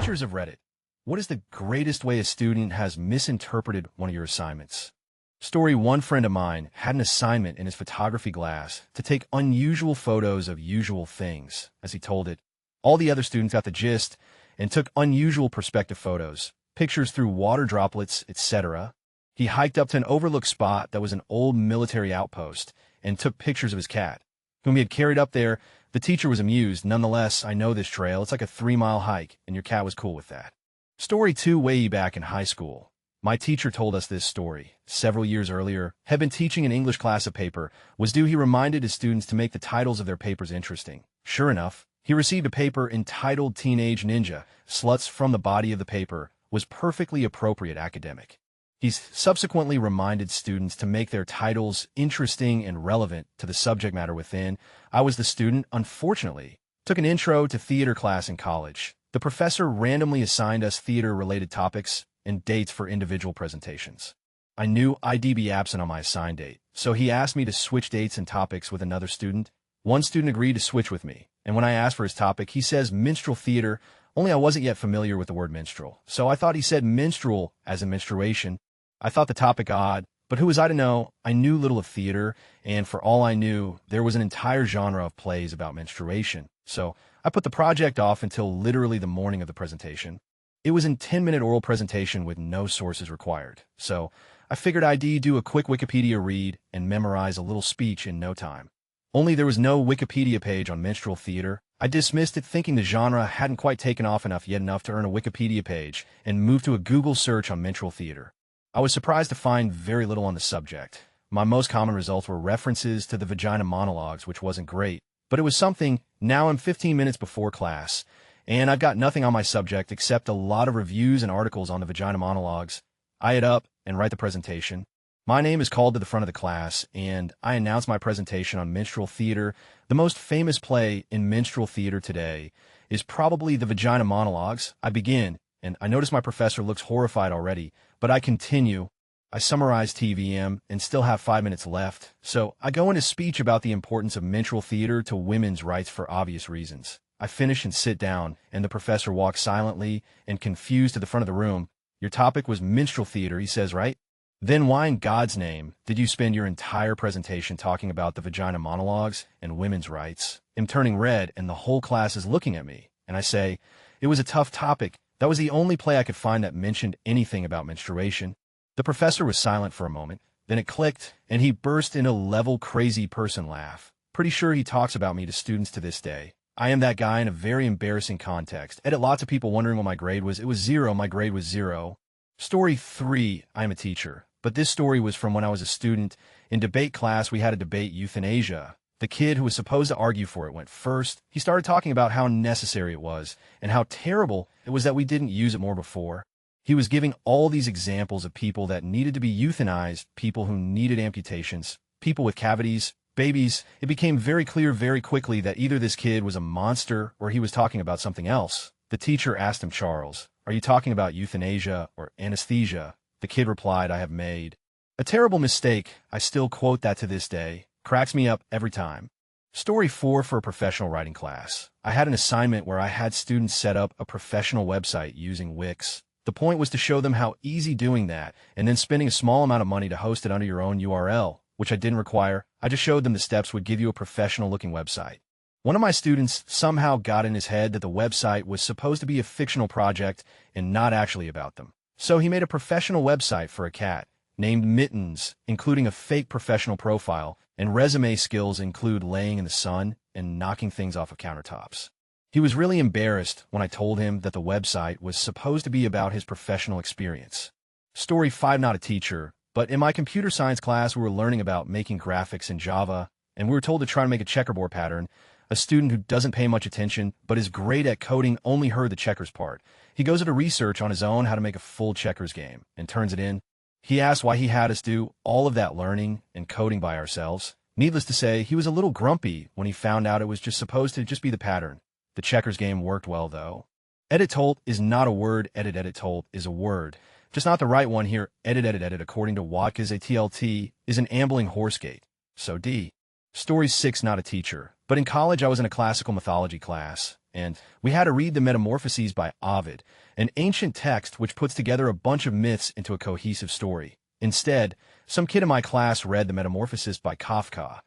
Teachers of Reddit, what is the greatest way a student has misinterpreted one of your assignments? Story: one friend of mine had an assignment in his photography class to take unusual photos of usual things. As he told it, all the other students got the gist and took unusual perspective photos, pictures through water droplets, etc. He hiked up to an overlooked spot that was an old military outpost and took pictures of his cat, whom he had carried up there. The teacher was amused. Nonetheless, I know this trail. It's like a 3-mile hike, and your cat was cool with that. Story 2: way back in high school. My teacher told us this story. Several years earlier, had been teaching an English class. A paper was due. He reminded his students to make the titles of their papers interesting. Sure enough, he received a paper entitled Teenage Ninja Sluts. From the body of the paper was perfectly appropriate academic. He subsequently reminded students to make their titles interesting and relevant to the subject matter within. I was the student, unfortunately. Took an intro to theater class in college. The professor randomly assigned us theater-related topics and dates for individual presentations. I knew I'd be absent on my assigned date, so he asked me to switch dates and topics with another student. One student agreed to switch with me, and when I asked for his topic, he says minstrel theater, only I wasn't yet familiar with the word minstrel, so I thought he said minstrel as in menstruation. I thought the topic odd, but who was I to know? I knew little of theater, and for all I knew, there was an entire genre of plays about menstruation, so I put the project off until literally the morning of the presentation. It was a 10-minute oral presentation with no sources required, so I figured I'd do a quick Wikipedia read and memorize a little speech in no time. Only there was no Wikipedia page on minstrel theater. I dismissed it, thinking the genre hadn't quite taken off enough to earn a Wikipedia page, and moved to a Google search on minstrel theater. I was surprised to find very little on the subject. My most common results were references to the vagina monologues, which wasn't great, but it was something. Now I'm 15 minutes before class, and I've got nothing on my subject except a lot of reviews and articles on the vagina monologues. I head up and write the presentation. My name is called to the front of the class, and I announce my presentation on minstrel theater. The most famous play in minstrel theater today is probably the vagina monologues. I begin, and I notice my professor looks horrified already, but I continue. I summarize TVM and still have 5 minutes left, so I go into speech about the importance of minstrel theater to women's rights for obvious reasons. I finish and sit down, and the professor walks silently and confused to the front of the room. Your topic was minstrel theater, he says, right? Then why in God's name did you spend your entire presentation talking about the vagina monologues and women's rights? I'm turning red, and the whole class is looking at me, and I say, it was a tough topic. That was the only play I could find that mentioned anything about menstruation. The professor was silent for a moment, then it clicked, and he burst into a level crazy person laugh. Pretty sure he talks about me to students to this day. I am that guy in a very embarrassing context. Lots of people wondering what my grade was. It was 0. My grade was 0. Story 3: I'm a teacher, but this story was from when I was a student. In debate class, we had to debate euthanasia. The kid who was supposed to argue for it went first. He started talking about how necessary it was and how terrible it was that we didn't use it more before. He was giving all these examples of people that needed to be euthanized, people who needed amputations, people with cavities, babies. It became very clear very quickly that either this kid was a monster or he was talking about something else. The teacher asked him, Charles, are you talking about euthanasia or anesthesia? The kid replied, I have made a terrible mistake. I still quote that to this day. Cracks me up every time. Story 4: for a professional writing class. I had an assignment where I had students set up a professional website using Wix. The point was to show them how easy doing that, and then spending a small amount of money to host it under your own URL, which I didn't require. I just showed them the steps would give you a professional-looking website. One of my students somehow got in his head that the website was supposed to be a fictional project and not actually about them. So he made a professional website for a cat named Mittens, including a fake professional profile, and resume skills include laying in the sun and knocking things off of countertops. He was really embarrassed when I told him that the website was supposed to be about his professional experience. Story 5: not a teacher, but in my computer science class we were learning about making graphics in Java, and we were told to try to make a checkerboard pattern. A student who doesn't pay much attention but is great at coding only heard the checkers part. He goes into research on his own how to make a full checkers game and turns it in. He asked why he had us do all of that learning and coding by ourselves. Needless to say, he was a little grumpy when he found out it was just supposed to be the pattern. The checkers game worked well, though. Edit told is not a word. Edit told is a word. Just not the right one here. Edit, according to Watkins, a TLT, is an ambling horse gait. So D. Story 6: not a teacher. But in college I was in a classical mythology class, and we had to read the Metamorphoses by Ovid, an ancient text which puts together a bunch of myths into a cohesive story. Instead, some kid in my class read the Metamorphoses by Kafka,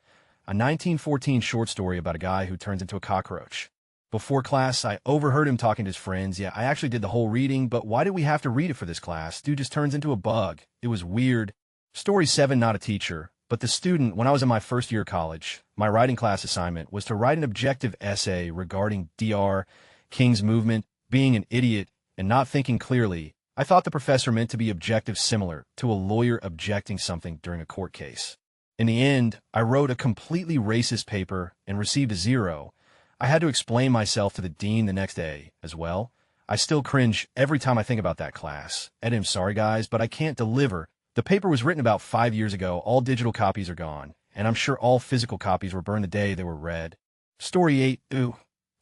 a 1914 short story about a guy who turns into a cockroach. Before class, I overheard him talking to his friends. Yeah, I actually did the whole reading, but why did we have to read it for this class? Dude just turns into a bug. It was weird. Story 7, not a teacher, but the student. When I was in my first year of college, my writing class assignment was to write an objective essay regarding Dr. King's movement, being an idiot, and not thinking clearly. I thought the professor meant to be objective, similar to a lawyer objecting something during a court case. In the end, I wrote a completely racist paper and received a 0. I had to explain myself to the dean the next day as well. I still cringe every time I think about that class. I'm sorry guys, but I can't deliver. The paper was written about 5 years ago. All digital copies are gone, and I'm sure all physical copies were burned the day they were read. Story 8,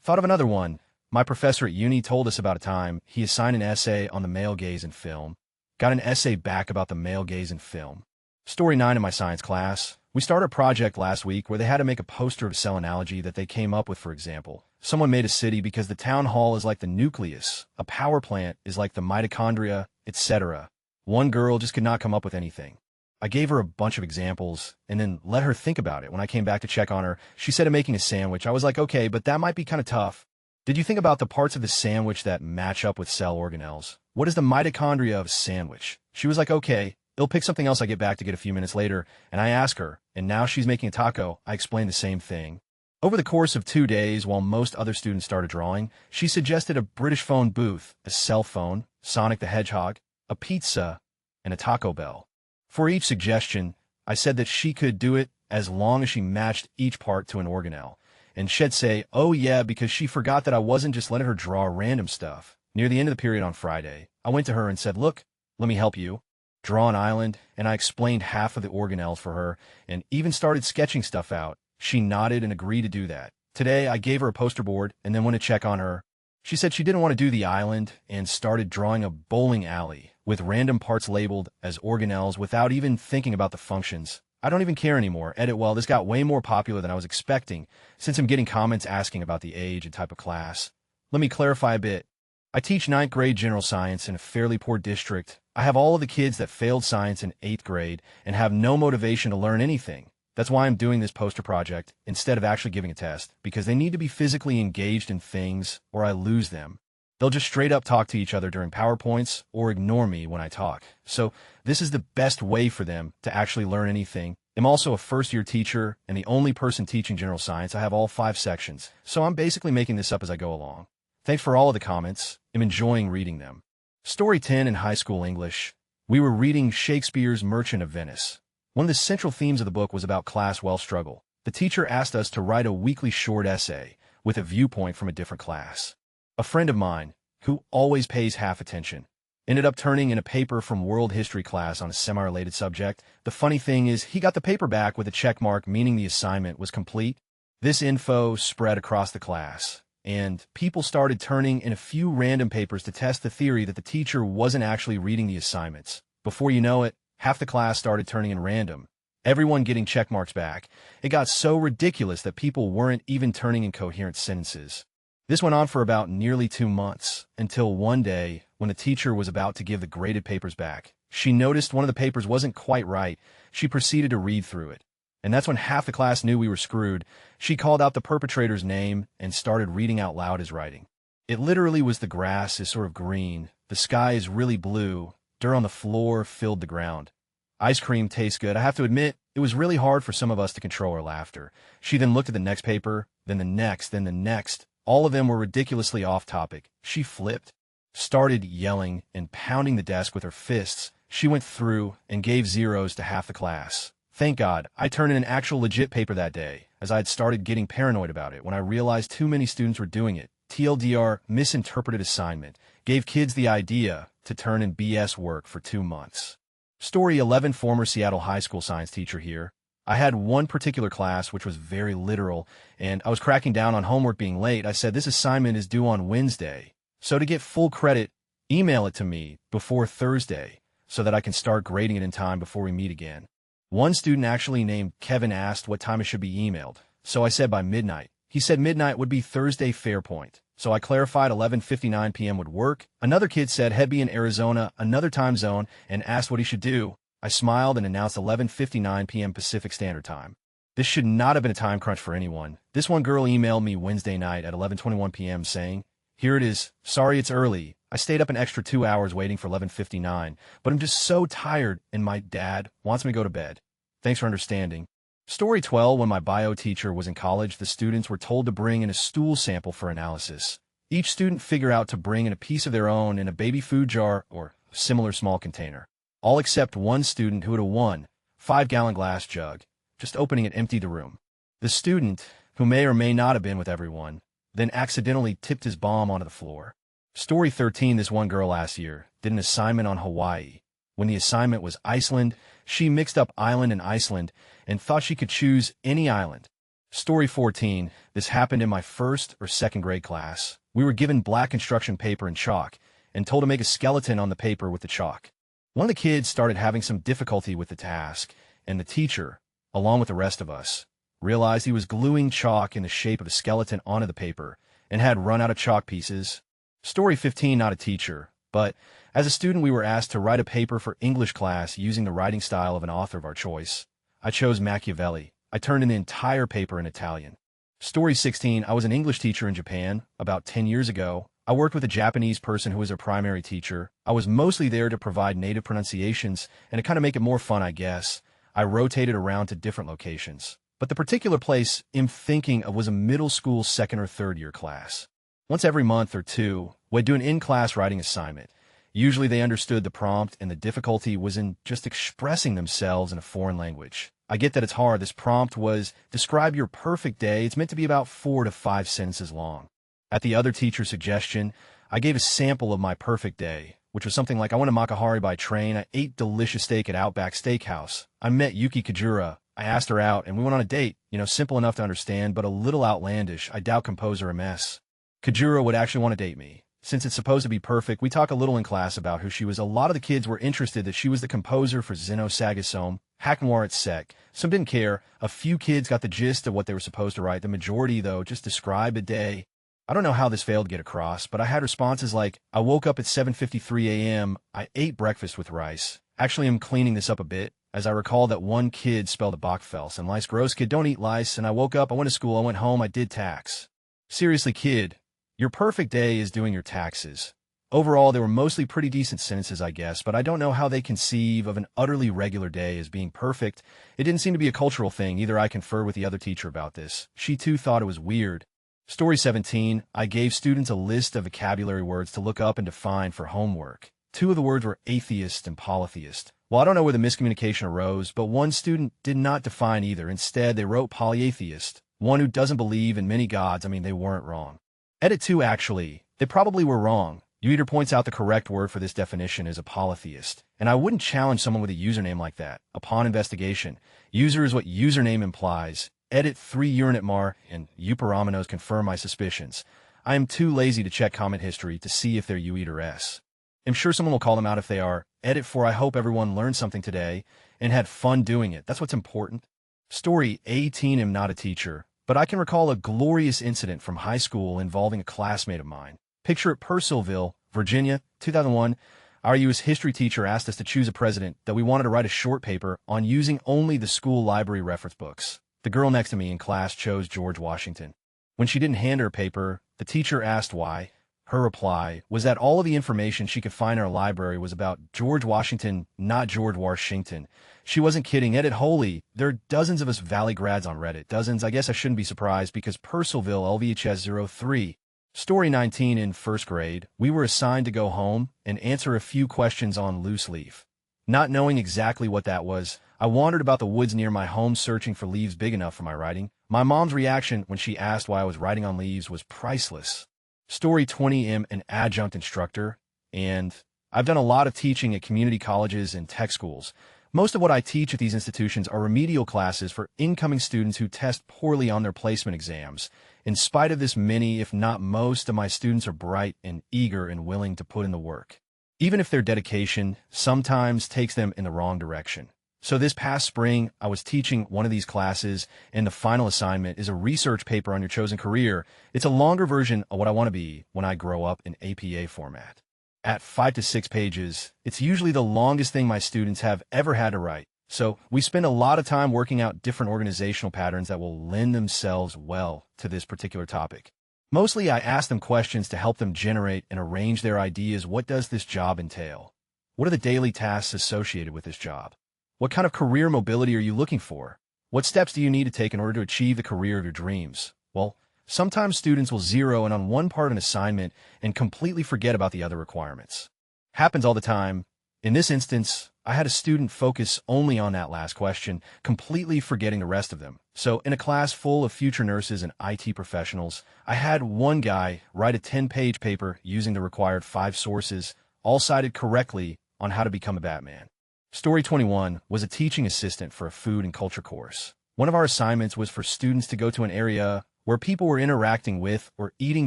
thought of another one. My professor at uni told us about a time he assigned an essay on the male gaze in film. Got an essay back about the male gaze in film. Story 9 in my science class. We started a project last week where they had to make a poster of a cell analogy that they came up with. For example, someone made a city because the town hall is like the nucleus, a power plant is like the mitochondria, etc. One girl just could not come up with anything. I gave her a bunch of examples and then let her think about it. When I came back to check on her, she said making a sandwich. I was like, okay, but that might be kind of tough. Did you think about the parts of the sandwich that match up with cell organelles? What is the mitochondria of a sandwich? She was like, okay, it'll pick something else. I get back to get a few minutes later, and I ask her, and now she's making a taco. I explained the same thing. Over the course of 2 days, while most other students started drawing, she suggested a British phone booth, a cell phone, Sonic the Hedgehog, a pizza, and a Taco Bell. For each suggestion, I said that she could do it as long as she matched each part to an organelle. And she'd say, oh yeah, because she forgot that I wasn't just letting her draw random stuff. Near the end of the period on Friday, I went to her and said, look, let me help you. Draw an island, and I explained half of the organelles for her, and even started sketching stuff out. She nodded and agreed to do that. Today, I gave her a poster board, and then went to check on her. She said she didn't want to do the island, and started drawing a bowling alley with random parts labeled as organelles without even thinking about the functions. I don't even care anymore. Well, this got way more popular than I was expecting, since I'm getting comments asking about the age and type of class. Let me clarify a bit. I teach 9th grade general science in a fairly poor district. I have all of the kids that failed science in 8th grade and have no motivation to learn anything. That's why I'm doing this poster project instead of actually giving a test, because they need to be physically engaged in things or I lose them. They'll just straight up talk to each other during PowerPoints or ignore me when I talk. So this is the best way for them to actually learn anything. I'm also a first-year teacher and the only person teaching general science. I have all 5 sections, so I'm basically making this up as I go along. Thanks for all of the comments. I'm enjoying reading them. Story 10 in high school English. We were reading Shakespeare's Merchant of Venice. One of the central themes of the book was about class struggle. The teacher asked us to write a weekly short essay with a viewpoint from a different class. A friend of mine, who always pays half attention, ended up turning in a paper from world history class on a semi-related subject. The funny thing is, he got the paper back with a check mark, meaning the assignment was complete. This info spread across the class, and people started turning in a few random papers to test the theory that the teacher wasn't actually reading the assignments. Before you know it, half the class started turning in random, everyone getting check marks back. It got so ridiculous that people weren't even turning in coherent sentences. This went on for about nearly 2 months, until one day, when the teacher was about to give the graded papers back, she noticed one of the papers wasn't quite right. She proceeded to read through it. And that's when half the class knew we were screwed. She called out the perpetrator's name and started reading out loud his writing. It literally was, the grass is sort of green, the sky is really blue, dirt on the floor filled the ground. Ice cream tastes good. I have to admit, it was really hard for some of us to control our laughter. She then looked at the next paper, then the next, then the next. All of them were ridiculously off topic. She flipped, started yelling and pounding the desk with her fists. She went through and gave 0s to half the class. Thank God, I turned in an actual legit paper that day, as I had started getting paranoid about it when I realized too many students were doing it. TLDR, misinterpreted assignment, gave kids the idea to turn in BS work for 2 months. Story 11, former Seattle high school science teacher here. I had one particular class which was very literal, and I was cracking down on homework being late. I said, this assignment is due on Wednesday, so to get full credit, email it to me before Thursday so that I can start grading it in time before we meet again. One student actually named Kevin asked what time it should be emailed, so I said by midnight. He said midnight would be Thursday fair point. So I clarified 11:59 p.m. would work. Another kid said he'd be in Arizona, another time zone, and asked what he should do. I smiled and announced 11:59 p.m. Pacific Standard Time. This should not have been a time crunch for anyone. This one girl emailed me Wednesday night at 11:21 p.m. saying, "Here it is. Sorry it's early. I stayed up an extra 2 hours waiting for 11:59, but I'm just so tired and my dad wants me to go to bed. Thanks for understanding." Story 12. When my bio teacher was in college, the students were told to bring in a stool sample for analysis. Each student figured out to bring in a piece of their own in a baby food jar or similar small container. All except one student who had a 5-gallon glass jug. Just opening it emptied the room. The student, who may or may not have been with everyone, then accidentally tipped his bomb onto the floor. Story 13. This one girl last year did an assignment on Hawaii. When the assignment was Iceland, she mixed up island and Iceland and thought she could choose any island. Story 14. This happened in my first or second grade class. We were given black construction paper and chalk and told to make a skeleton on the paper with the chalk. One of the kids started having some difficulty with the task, and the teacher, along with the rest of us, realized he was gluing chalk in the shape of a skeleton onto the paper and had run out of chalk pieces. Story 15. Not a teacher, but as a student we were asked to write a paper for English class using the writing style of an author of our choice. I chose Machiavelli. I turned in the entire paper in Italian. Story 16. I was an English teacher in Japan about 10 years ago. I worked with a Japanese person who was a primary teacher. I was mostly there to provide native pronunciations and to kind of make it more fun, I guess. I rotated around to different locations. But the particular place I'm thinking of was a middle school second or third year class. Once every month or two, we'd do an in-class writing assignment. Usually they understood the prompt and the difficulty was in just expressing themselves in a foreign language. I get that it's hard. This prompt was, describe your perfect day. It's meant to be about 4 to 5 sentences long. At the other teacher's suggestion, I gave a sample of my perfect day, which was something like I went to Makahari by train, I ate delicious steak at Outback Steakhouse, I met Yuki Kajura, I asked her out, and we went on a date, simple enough to understand, but a little outlandish. I doubt composer MS. Kajura would actually want to date me. Since it's supposed to be perfect, we talk a little in class about who she was. A lot of the kids were interested that she was the composer for Zeno Sagasome, Hack Noir at Sec. Some didn't care. A few kids got the gist of what they were supposed to write. The majority, though, just describe a day. I don't know how this failed to get across, but I had responses like, I woke up at 7:53 a.m., I ate breakfast with rice. Actually, I'm cleaning this up a bit, as I recall that one kid spelled a Bachfels, and lice gross kid don't eat lice, and I woke up, I went to school, I went home, I did tax. Seriously, kid, your perfect day is doing your taxes. Overall, they were mostly pretty decent sentences, I guess, but I don't know how they conceive of an utterly regular day as being perfect. It didn't seem to be a cultural thing. Either I conferred with the other teacher about this. She too thought it was weird. Story 17. I gave students a list of vocabulary words to look up and define for homework. 2 of the words were atheist and polytheist. Well, I don't know where the miscommunication arose, but one student did not define either. Instead, they wrote polyatheist, one who doesn't believe in many gods. They weren't wrong. Edit 2, actually. They probably were wrong. Ueter points out the correct word for this definition is a polytheist, and I wouldn't challenge someone with a username like that. Upon investigation, user is what username implies. Edit 3 Urinatmar and Uparaminos confirm my suspicions. I am too lazy to check comment history to see if they're Ueter-S. I'm sure someone will call them out if they are. Edit 4 I hope everyone learned something today and had fun doing it. That's what's important. Story 18 I'm not a teacher, but I can recall a glorious incident from high school involving a classmate of mine. Picture at Purcellville, Virginia, 2001. Our U.S. history teacher asked us to choose a president that we wanted to write a short paper on using only the school library reference books. The girl next to me in class chose George Washington. When she didn't hand her paper, the teacher asked why. Her reply was that all of the information she could find in our library was about George Washington, not George Washington. She wasn't kidding. Edit holy. There are dozens of us Valley grads on Reddit. Dozens. I guess I shouldn't be surprised because Purcellville LVHS 03. Story 19 in first grade, we were assigned to go home and answer a few questions on loose leaf. Not knowing exactly what that was, I wandered about the woods near my home searching for leaves big enough for my writing. My mom's reaction when she asked why I was writing on leaves was priceless. Story 20 I'm an adjunct instructor, and I've done a lot of teaching at community colleges and tech schools. Most of what I teach at these institutions are remedial classes for incoming students who test poorly on their placement exams. In spite of this, many, if not most, of my students are bright and eager and willing to put in the work, even if their dedication sometimes takes them in the wrong direction. So this past spring, I was teaching one of these classes, and the final assignment is a research paper on your chosen career. It's a longer version of what I want to be when I grow up in APA format. At 5 to 6 pages, it's usually the longest thing my students have ever had to write. So we spend a lot of time working out different organizational patterns that will lend themselves well to this particular topic. Mostly, I ask them questions to help them generate and arrange their ideas. What does this job entail? What are the daily tasks associated with this job? What kind of career mobility are you looking for? What steps do you need to take in order to achieve the career of your dreams? Well, sometimes students will zero in on one part of an assignment and completely forget about the other requirements. Happens all the time. In this instance, I had a student focus only on that last question, completely forgetting the rest of them. So in a class full of future nurses and IT professionals, I had one guy write a 10-page paper using the required 5 sources, all cited correctly on how to become a Batman. Story 21 was a teaching assistant for a food and culture course. One of our assignments was for students to go to an area where people were interacting with or eating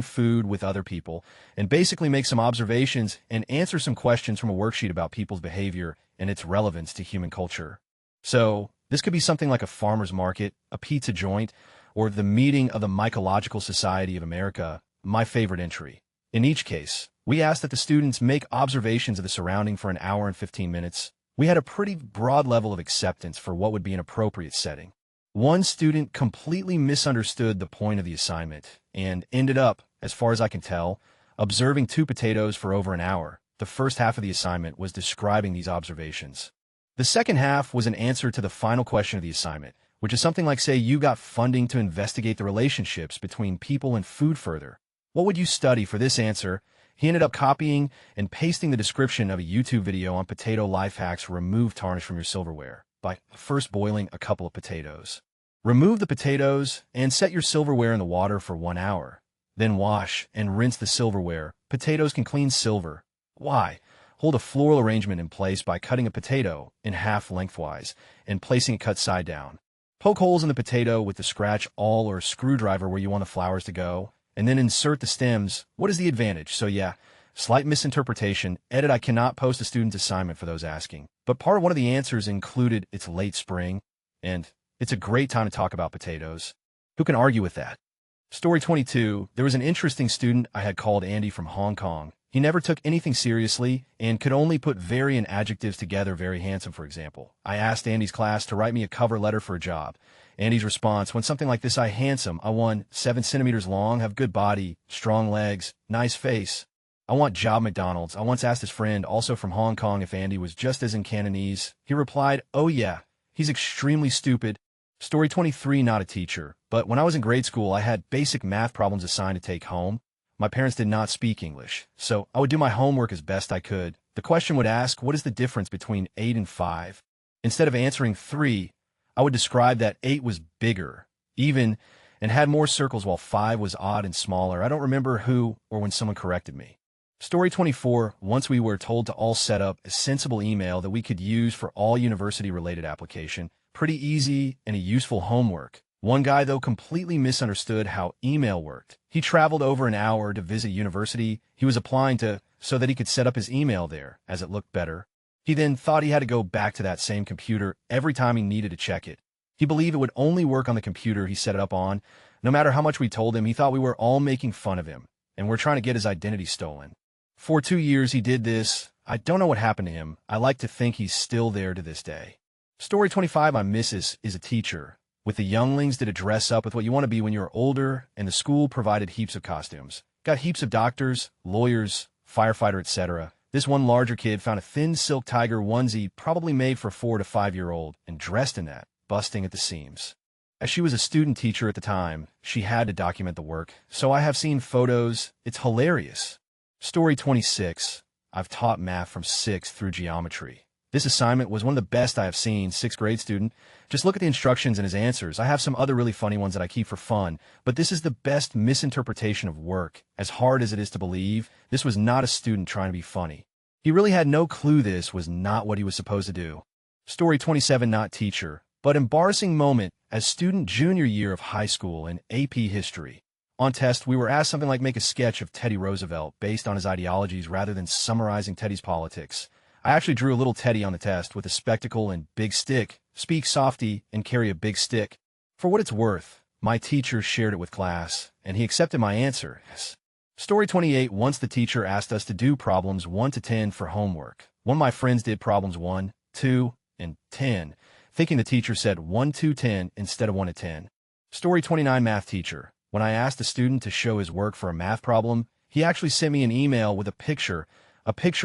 food with other people and basically make some observations and answer some questions from a worksheet about people's behavior and its relevance to human culture. So this could be something like a farmer's market, a pizza joint, or the meeting of the Mycological Society of America, my favorite entry. In each case, we asked that the students make observations of the surrounding for an hour and 15 minutes. We had a pretty broad level of acceptance for what would be an appropriate setting. One student completely misunderstood the point of the assignment and ended up, as far as I can tell, observing 2 potatoes for over an hour. The first half of the assignment was describing these observations. The second half was an answer to the final question of the assignment, which is something like, say, you got funding to investigate the relationships between people and food further. What would you study for this answer? He ended up copying and pasting the description of a YouTube video on potato life hacks to remove tarnish from your silverware by first boiling a couple of potatoes. Remove the potatoes and set your silverware in the water for 1 hour. Then wash and rinse the silverware. Potatoes can clean silver. Why? Hold a floral arrangement in place by cutting a potato in half lengthwise and placing it cut side down. Poke holes in the potato with the scratch awl or screwdriver where you want the flowers to go, and then insert the stems. What is the advantage? So yeah, slight misinterpretation. Edit, I cannot post a student's assignment for those asking. But part of one of the answers included it's late spring, and it's a great time to talk about potatoes. Who can argue with that? Story 22, there was an interesting student I had called Andy from Hong Kong. He never took anything seriously and could only put very and adjectives together, very handsome, for example. I asked Andy's class to write me a cover letter for a job. Andy's response, when something like this, I handsome, I want 7 centimeters long, have good body, strong legs, nice face. I want job McDonald's. I once asked his friend, also from Hong Kong, if Andy was just as in Cantonese. He replied, oh yeah, he's extremely stupid. Story 23, not a teacher, but when I was in grade school, I had basic math problems assigned to take home. My parents did not speak English, so I would do my homework as best I could. The question would ask, what is the difference between 8 and 5? Instead of answering 3, I would describe that 8 was bigger, even, and had more circles while 5 was odd and smaller. I don't remember who or when someone corrected me. Story 24, once we were told to all set up a sensible email that we could use for all university-related application. Pretty easy and a useful homework. One guy, though, completely misunderstood how email worked. He traveled over an hour to visit university he was applying to so that he could set up his email there, as it looked better. He then thought he had to go back to that same computer every time he needed to check it. He believed it would only work on the computer he set it up on. No matter how much we told him, he thought we were all making fun of him, and we're trying to get his identity stolen. For 2 years he did this. I don't know what happened to him. I like to think he's still there to this day. Story 25, my missus is a teacher. With the younglings, did a dress up with what you want to be when you're older, and the school provided heaps of costumes. Got heaps of doctors, lawyers, firefighter, etc. This one larger kid found a thin silk tiger onesie probably made for a 4 to 5-year-old and dressed in that, busting at the seams. As she was a student teacher at the time, she had to document the work, so I have seen photos. It's hilarious. Story 26, I've taught math from 6th through geometry. This assignment was one of the best I have seen, 6th grade student. Just look at the instructions and his answers. I have some other really funny ones that I keep for fun, but this is the best misinterpretation of work. As hard as it is to believe, this was not a student trying to be funny. He really had no clue this was not what he was supposed to do. Story 27, not teacher, but embarrassing moment as student junior year of high school in AP history. On test, we were asked something like make a sketch of Teddy Roosevelt based on his ideologies rather than summarizing Teddy's politics. I actually drew a little teddy on the test with a spectacle and big stick, speak softy and carry a big stick. For what it's worth, my teacher shared it with class, and he accepted my answer. Story 28. Once the teacher asked us to do problems 1 to 10 for homework. One of my friends did problems 1, 2, and 10, thinking the teacher said 1 to 10 instead of 1 to 10. Story 29. Math teacher. When I asked a student to show his work for a math problem, he actually sent me an email with a picture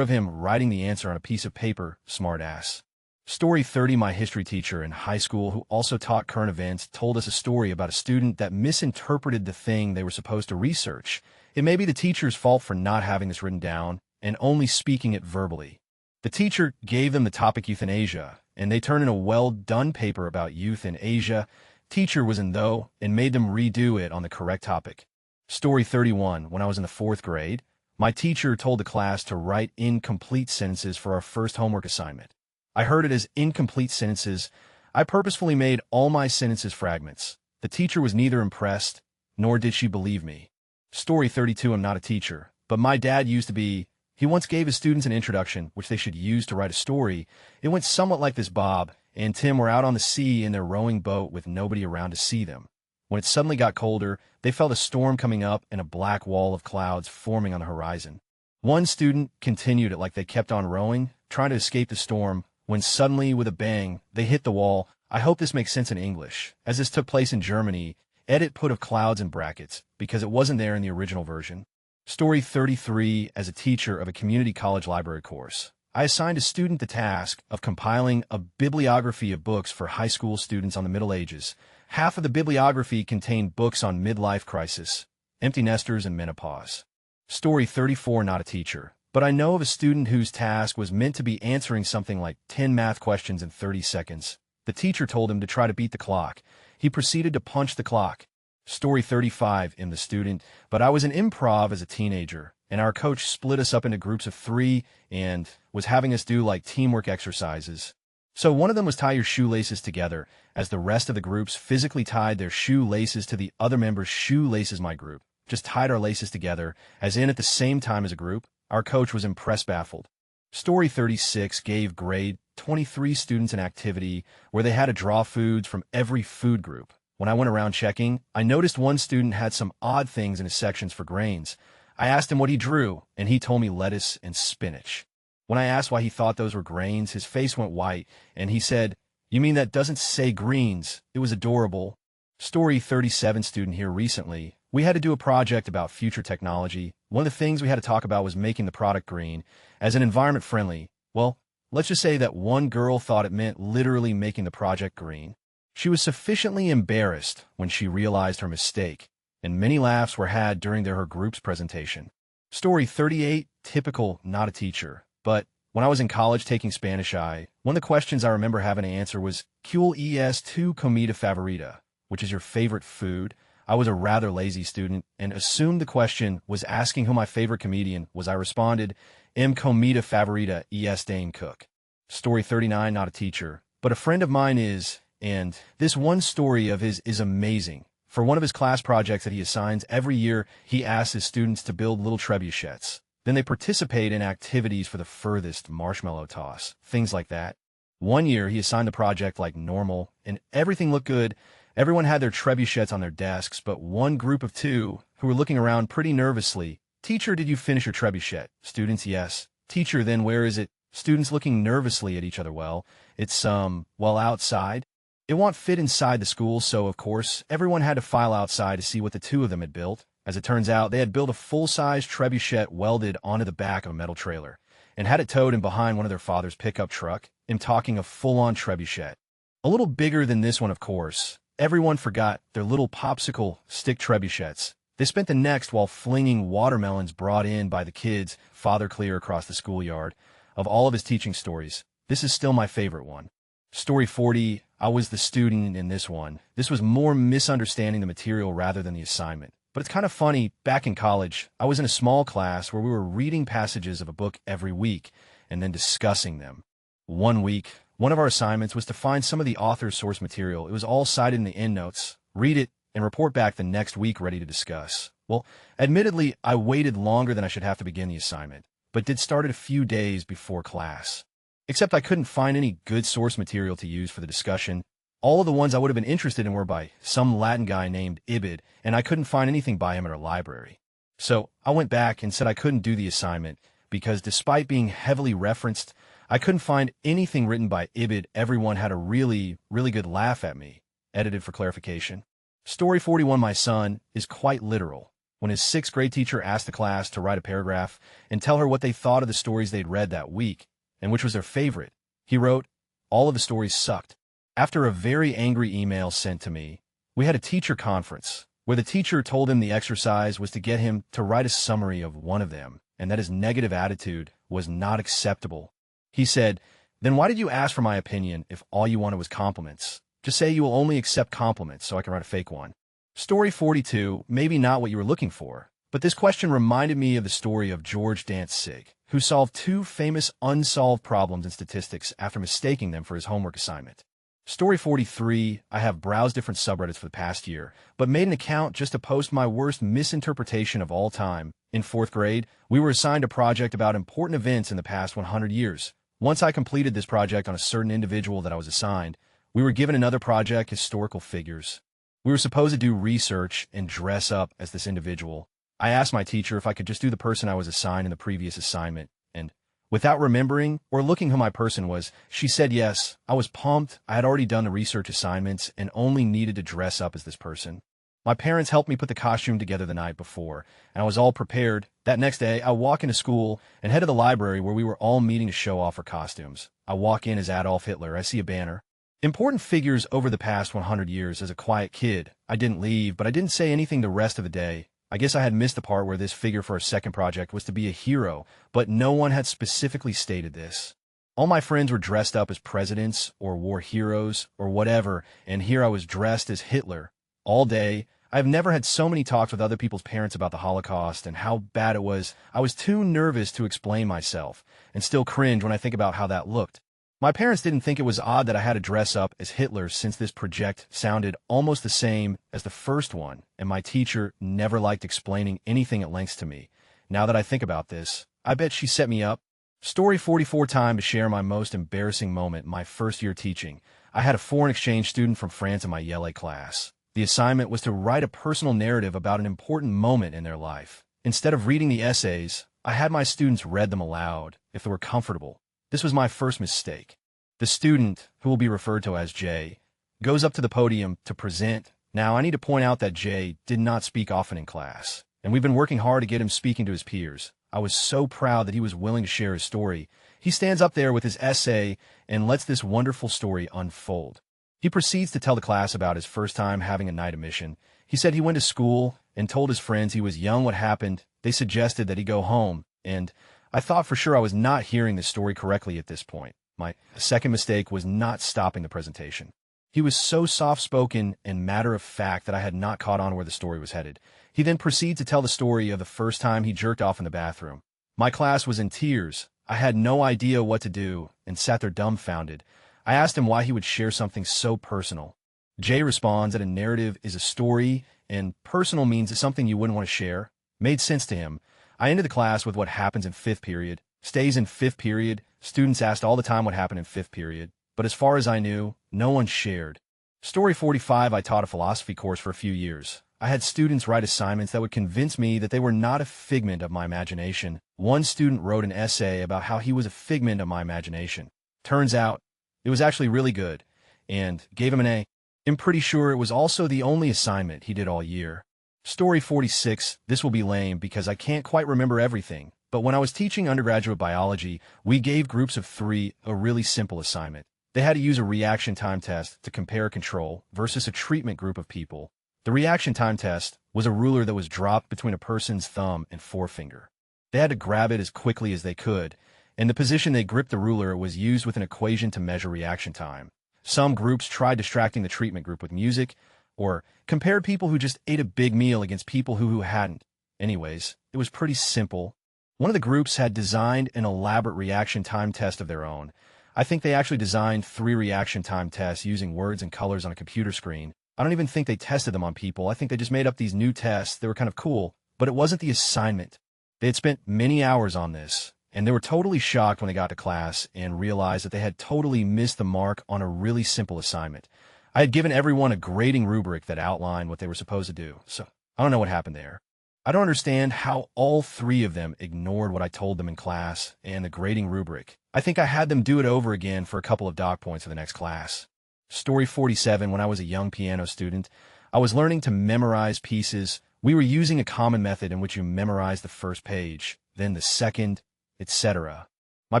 of him writing the answer on a piece of paper. Smartass. Story 30. My history teacher in high school, who also taught current events, told us a story about a student that misinterpreted the thing they were supposed to research. It may be the teacher's fault for not having this written down and only speaking it verbally. The teacher gave them the topic euthanasia, and they turned in a well-done paper about youth in Asia. Teacher was in though and made them redo it on the correct topic. Story 31. When I was in the 4th grade, my teacher told the class to write incomplete sentences for our first homework assignment. I heard it as incomplete sentences. I purposefully made all my sentences fragments. The teacher was neither impressed, nor did she believe me. Story 32. I'm not a teacher, but my dad used to be. He once gave his students an introduction, which they should use to write a story. It went somewhat like this. Bob and Tim were out on the sea in their rowing boat with nobody around to see them. When it suddenly got colder, they felt a storm coming up and a black wall of clouds forming on the horizon. One student continued it like they kept on rowing, trying to escape the storm, when suddenly, with a bang, they hit the wall. I hope this makes sense in English. As this took place in Germany, edit put of clouds in brackets, because it wasn't there in the original version. Story 33. As a teacher of a community college library course, I assigned a student the task of compiling a bibliography of books for high school students on the Middle Ages. Half of the bibliography contained books on midlife crisis, empty nesters, and menopause. Story 34. Not a teacher, but I know of a student whose task was meant to be answering something like 10 math questions in 30 seconds. The teacher told him to try to beat the clock. He proceeded to punch the clock. Story 35. I'm the student, but I was in improv as a teenager, and our coach split us up into groups of 3 and was having us do like teamwork exercises. So one of them was tie your shoelaces together, as the rest of the groups physically tied their shoelaces to the other members' shoelaces. My group just tied our laces together, as in at the same time as a group. Our coach was impressed, baffled. Story 36. Gave grade 23 students an activity where they had to draw foods from every food group. When I went around checking, I noticed one student had some odd things in his sections for grains. I asked him what he drew, and he told me lettuce and spinach. When I asked why he thought those were grains, his face went white, and he said, "You mean that doesn't say greens?" It was adorable. Story 37. Student here recently. We had to do a project about future technology. One of the things we had to talk about was making the product green as an environment friendly. Well, let's just say that one girl thought it meant literally making the project green. She was sufficiently embarrassed when she realized her mistake, and many laughs were had during her group's presentation. Story 38. Typical not a teacher, but when I was in college taking Spanish, one of the questions I remember having to answer was, ¿Cuál es tu comida favorita? Which is your favorite food? I was a rather lazy student and assumed the question was asking who my favorite comedian was. I responded, comida favorita es Dane Cook. Story 39. Not a teacher, but a friend of mine is, and this one story of his is amazing. For one of his class projects that he assigns every year, he asks his students to build little trebuchets. Then they participate in activities for the furthest marshmallow toss, things like that. One year, he assigned the project like normal, and everything looked good. Everyone had their trebuchets on their desks, but one group of 2 who were looking around pretty nervously. Teacher, did you finish your trebuchet? Students, yes. Teacher, then where is it? Students looking nervously at each other. Well, it's, outside. It won't fit inside the school, so, of course, everyone had to file outside to see what the 2 of them had built. As it turns out, they had built a full-size trebuchet welded onto the back of a metal trailer and had it towed in behind one of their father's pickup truck. I'm talking a full-on trebuchet. A little bigger than this one, of course. Everyone forgot their little popsicle stick trebuchets. They spent the next while flinging watermelons brought in by the kids father clear across the schoolyard. Of all of his teaching stories, this is still my favorite one. Story 40. I was the student in this one. This was more misunderstanding the material rather than the assignment. But it's kind of funny. Back in college, I was in a small class where we were reading passages of a book every week and then discussing them. One week, one of our assignments was to find some of the author's source material. It was all cited in the endnotes. Read it and report back the next week ready to discuss. Well, admittedly, I waited longer than I should have to begin the assignment. but did start it a few days before class. Except I couldn't find any good source material to use for the discussion. All of the ones I would have been interested in were by some Latin guy named Ibid, and I couldn't find anything by him at our library. So I went back and said I couldn't do the assignment because despite being heavily referenced, I couldn't find anything written by Ibid. Everyone had a really good laugh at me. Edited for clarification. Story 41, my son, is quite literal. When his 6th grade teacher asked the class to write a paragraph and tell her what they thought of the stories they'd read that week, and which was their favorite, he wrote, "All of the stories sucked." After a very angry email sent to me, we had a teacher conference where the teacher told him the exercise was to get him to write a summary of one of them, and that his negative attitude was not acceptable. He said, "Then why did you ask for my opinion if all you wanted was compliments? Just say you will only accept compliments so I can write a fake one." Story 42, maybe not what you were looking for, but this question reminded me of the story of George Dantzig, who solved 2 famous unsolved problems in statistics after mistaking them for his homework assignment. Story 43, I have browsed different subreddits for the past year, but made an account just to post my worst misinterpretation of all time. In 4th grade, we were assigned a project about important events in the past 100 years. Once I completed this project on a certain individual that I was assigned, we were given another project, historical figures. We were supposed to do research and dress up as this individual. I asked my teacher if I could just do the person I was assigned in the previous assignment, and without remembering or looking who my person was, she said yes. I was pumped. I had already done the research assignments and only needed to dress up as this person. My parents helped me put the costume together the night before, and I was all prepared. That next day, I walk into school and head to the library where we were all meeting to show off our costumes. I walk in as Adolf Hitler. I see a banner. Important figures over the past 100 years. As a quiet kid, I didn't leave, but I didn't say anything the rest of the day. I guess I had missed the part where this figure for our second project was to be a hero, but no one had specifically stated this. All my friends were dressed up as presidents or war heroes or whatever, and here I was dressed as Hitler. All day, I've never had so many talks with other people's parents about the Holocaust and how bad it was. I was too nervous to explain myself, and still cringe when I think about how that looked. My parents didn't think it was odd that I had to dress up as Hitler since this project sounded almost the same as the first one, and my teacher never liked explaining anything at length to me. Now that I think about this, I bet she set me up. Story 44, time to share my most embarrassing moment in my first year teaching. I had a foreign exchange student from France in my ELA class. The assignment was to write a personal narrative about an important moment in their life. Instead of reading the essays, I had my students read them aloud, if they were comfortable. This was my first mistake. The student, who will be referred to as Jay, goes up to the podium to present. Now, I need to point out that Jay did not speak often in class, and we've been working hard to get him speaking to his peers. I was so proud that he was willing to share his story. He stands up there with his essay and lets this wonderful story unfold. He proceeds to tell the class about his first time having a night emission. He said he went to school and told his friends he was young what happened. They suggested that he go home, and I thought for sure I was not hearing the story correctly at this point. My second mistake was not stopping the presentation. He was so soft-spoken and matter-of-fact that I had not caught on where the story was headed. He then proceeded to tell the story of the first time he jerked off in the bathroom. My class was in tears. I had no idea what to do and sat there dumbfounded. I asked him why he would share something so personal. Jay responds that a narrative is a story and personal means it's something you wouldn't want to share. Made sense to him. I ended the class with what happens in 5th period. Stays in 5th period. Students asked all the time what happened in 5th period. But as far as I knew, no one shared. Story 45, I taught a philosophy course for a few years. I had students write assignments that would convince me that they were not a figment of my imagination. One student wrote an essay about how he was a figment of my imagination. Turns out, it was actually really good, and gave him an A. I'm pretty sure it was also the only assignment he did all year. Story 46, this will be lame because I can't quite remember everything, but when I was teaching undergraduate biology, we gave groups of 3 a really simple assignment. They had to use a reaction time test to compare control versus a treatment group of people. The reaction time test was a ruler that was dropped between a person's thumb and forefinger. They had to grab it as quickly as they could, and the position they gripped the ruler was used with an equation to measure reaction time. Some groups tried distracting the treatment group with music, or compared people who just ate a big meal against people who hadn't. Anyways, it was pretty simple. One of the groups had designed an elaborate reaction time test of their own. I think they actually designed 3 reaction time tests using words and colors on a computer screen. I don't even think they tested them on people. I think they just made up these new tests. They were kind of cool, but it wasn't the assignment. They had spent many hours on this, and they were totally shocked when they got to class and realized that they had totally missed the mark on a really simple assignment. I had given everyone a grading rubric that outlined what they were supposed to do, so I don't know what happened there. I don't understand how all three of them ignored what I told them in class and the grading rubric. I think I had them do it over again for a couple of doc points for the next class. Story 47, when I was a young piano student, I was learning to memorize pieces. We were using a common method in which you memorize the first page, then the second, etc. My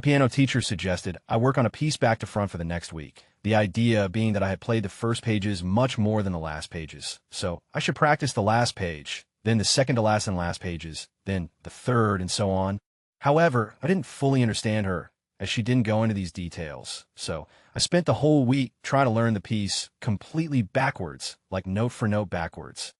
piano teacher suggested I work on a piece back to front for the next week, the idea being that I had played the first pages much more than the last pages, so I should practice the last page, then the second to last and last pages, then the third, and so on. However, I didn't fully understand her, as she didn't go into these details, so I spent the whole week trying to learn the piece completely backwards, like note for note backwards.